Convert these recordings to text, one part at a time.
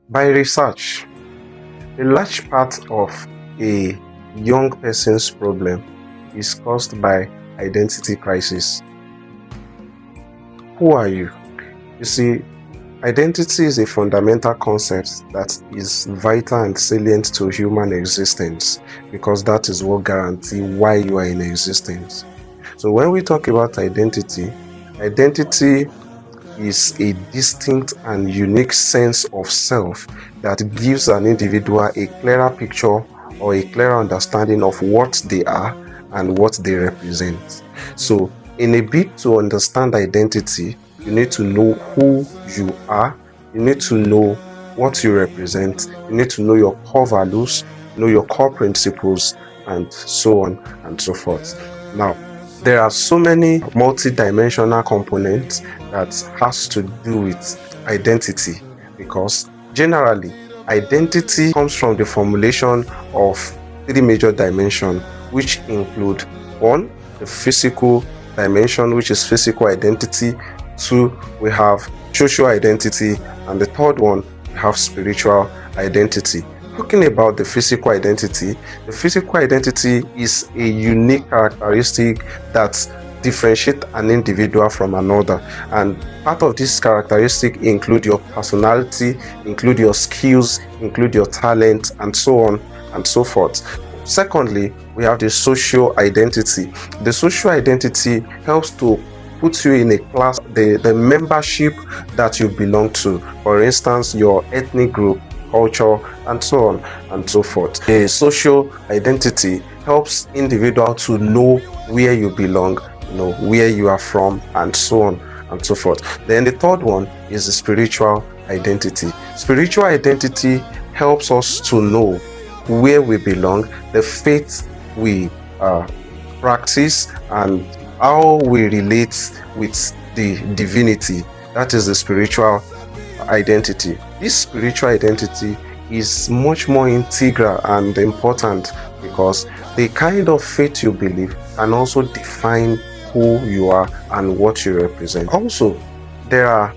By research, a large part of a young person's problem is caused by identity crisis. Who are you? You see, identity is a fundamental concept that is vital and salient to human existence because that is what guarantees why you are in existence. So when we talk about identity is a distinct and unique sense of self that gives an individual a clearer picture or a clearer understanding of what they are and what they represent. So in a bid to understand identity, you need to know who you are, you need to know what you represent, you need to know your core values, know your core principles, and so on and so forth. Now, there are so many multi-dimensional components that has to do with identity because generally identity comes from the formulation of three major dimensions, which include one, the physical dimension, which is physical identity. Two, we have social identity, and the third one, we have spiritual identity. Talking about the physical identity is a unique characteristic that differentiates an individual from another, and part of this characteristic include your personality, include your skills, include your talent, and so on and so forth. Secondly, we have the social identity. The social identity helps to put you in a class, the membership that you belong to. For instance, your ethnic group, culture, and so on and so forth. The social identity helps individual to know where you belong, know where you are from, and so on and so forth. Then the third one is the spiritual identity. Spiritual identity helps us to know where we belong, the faith we practice, and how we relate with the divinity. That is the spiritual identity. This spiritual identity is much more integral and important because the kind of faith you believe can also define who you are and what you represent. Also, there are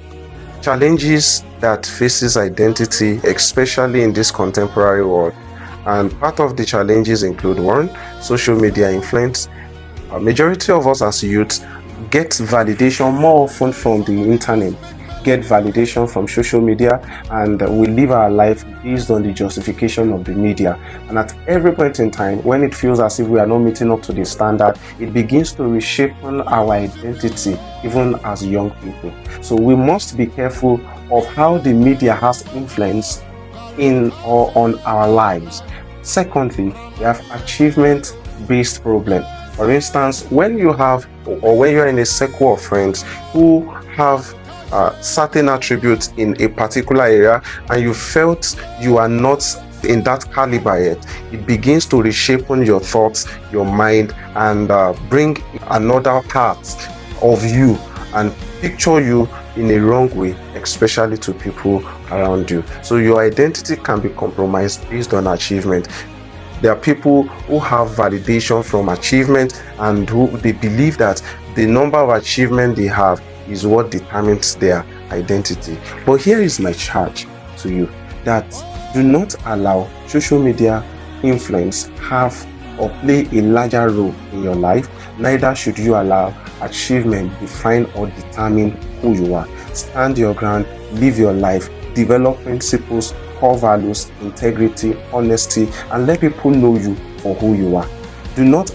challenges that faces identity, especially in this contemporary world. And part of the challenges include one, social media influence. A majority of us as youths get validation more often from the internet, get validation from social media, and we live our life based on the justification of the media. And at every point in time, when it feels as if we are not meeting up to the standard, it begins to reshape our identity, even as young people. So we must be careful of how the media has influence in or on our lives. Secondly, we have achievement-based problem. For instance, when you have or when you're in a circle of friends who have certain attributes in a particular area and you felt you are not in that caliber yet, it begins to reshape your thoughts, your mind, and bring another part of you and picture you in a wrong way, especially to people around you. So your identity can be compromised based on achievement. There are people who have validation from achievement and who they believe that the number of achievement they have is what determines their identity. But here is my charge to you, that do not allow social media influence have or play a larger role in your life. Neither should you allow achievement define or determine who you are. Stand your ground, live your life, develop principles, core values, integrity, honesty, and let people know you for who you are. Do not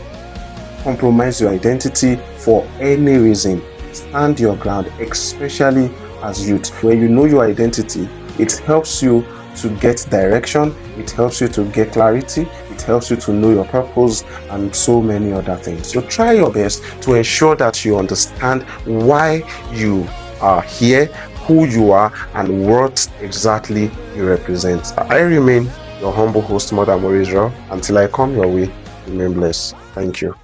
compromise your identity for any reason. Stand your ground, especially as youth. When you know your identity, it helps you to get direction, it helps you to get clarity, it helps you to know your purpose, and so many other things. So try your best to ensure that you understand why you are here, who you are, and what exactly you represent. I remain your humble host, Mother Maurice Rao. Until I come your way, remain blessed. Thank you.